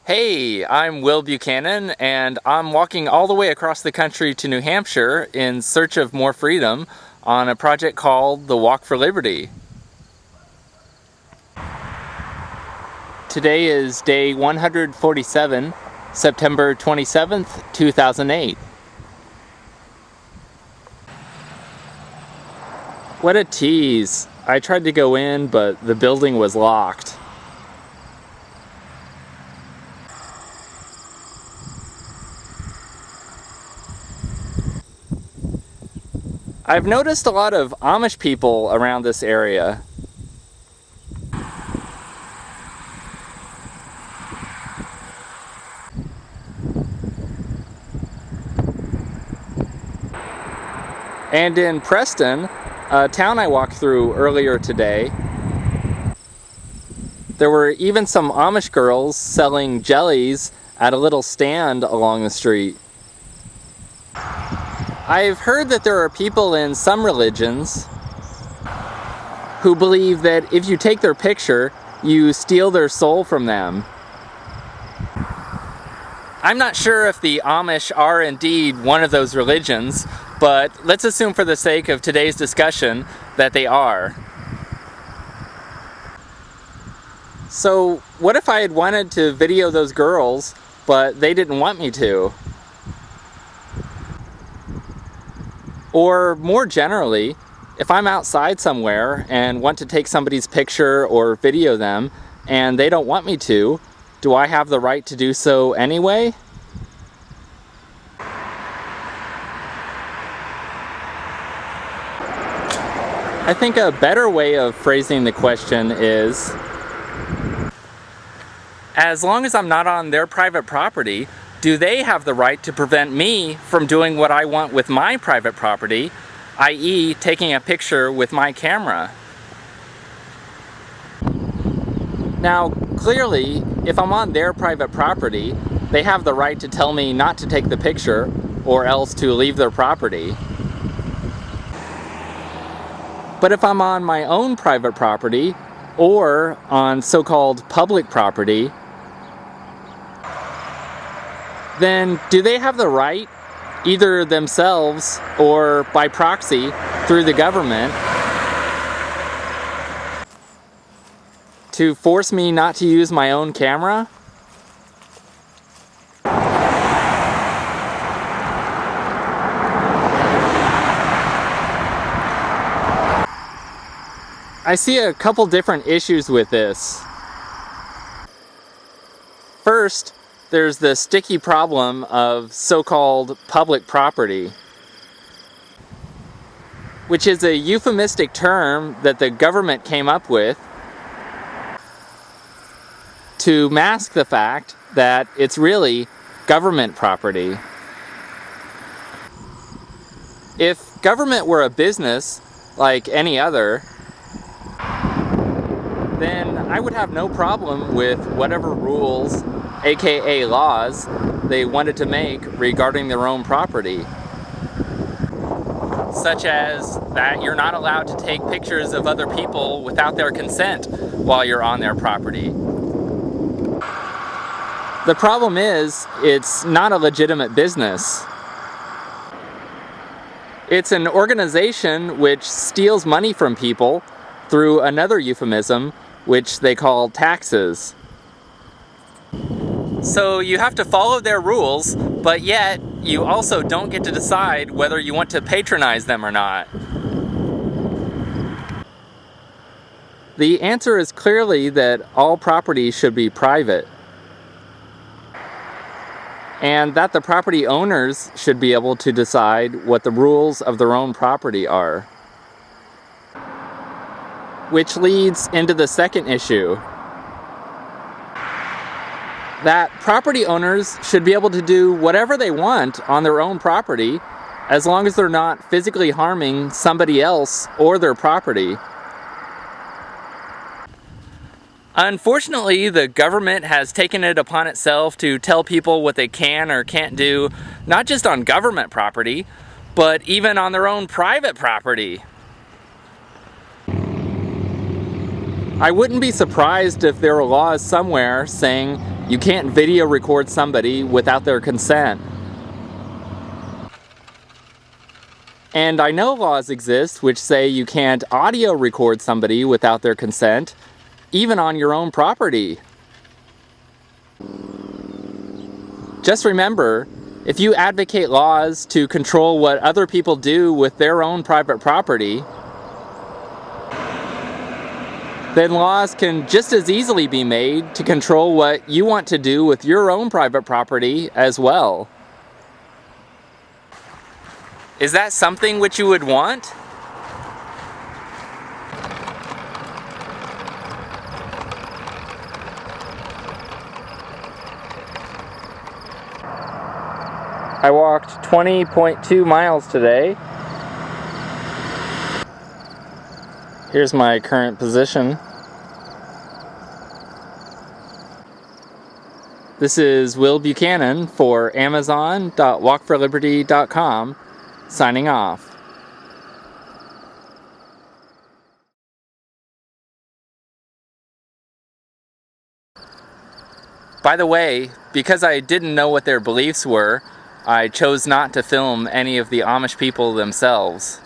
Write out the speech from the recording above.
Hey, I'm Will Buchanan, and I'm walking all the way across the country to New Hampshire in search of more freedom on a project called the Walk for Liberty. Today is day 147, September 27th, 2008. What a tease. I tried to go in, but the building was locked. I've noticed a lot of Amish people around this area. And in Preston, a town I walked through earlier today, there were even some Amish girls selling jellies at a little stand along the street. I've heard that there are people in some religions who believe that if you take their picture, you steal their soul from them. I'm not sure if the Amish are indeed one of those religions, but let's assume for the sake of today's discussion that they are. So what if I had wanted to video those girls, but they didn't want me to? Or more generally, if I'm outside somewhere and want to take somebody's picture or video them and they don't want me to, do I have the right to do so anyway? I think a better way of phrasing the question is, as long as I'm not on their private property, do they have the right to prevent me from doing what I want with my private property, i.e. taking a picture with my camera? Now, clearly, if I'm on their private property, they have the right to tell me not to take the picture or else to leave their property. But if I'm on my own private property or on so-called public property, then do they have the right, either themselves or by proxy through the government, to force me not to use my own camera? I see a couple different issues with this. First, there's the sticky problem of so-called public property, which is a euphemistic term that the government came up with to mask the fact that it's really government property. If government were a business like any other, then I would have no problem with whatever rules, aka laws, they wanted to make regarding their own property. Such as that you're not allowed to take pictures of other people without their consent while you're on their property. The problem is, it's not a legitimate business. It's an organization which steals money from people through another euphemism, which they call taxes. So you have to follow their rules, but yet you also don't get to decide whether you want to patronize them or not. The answer is clearly that all property should be private, and that the property owners should be able to decide what the rules of their own property are. Which leads into the second issue, that property owners should be able to do whatever they want on their own property as long as they're not physically harming somebody else or their property. Unfortunately, the government has taken it upon itself to tell people what they can or can't do, not just on government property, but even on their own private property. I wouldn't be surprised if there were laws somewhere saying You can't video record somebody without their consent. And I know laws exist which say you can't audio record somebody without their consent, even on your own property. Just remember, if you advocate laws to control what other people do with their own private property, then laws can just as easily be made to control what you want to do with your own private property as well. Is that something which you would want? I walked 20.2 miles today. Here's my current position. This is Will Buchanan for Amazon.walkforliberty.com, signing off. By the way, because I didn't know what their beliefs were, I chose not to film any of the Amish people themselves.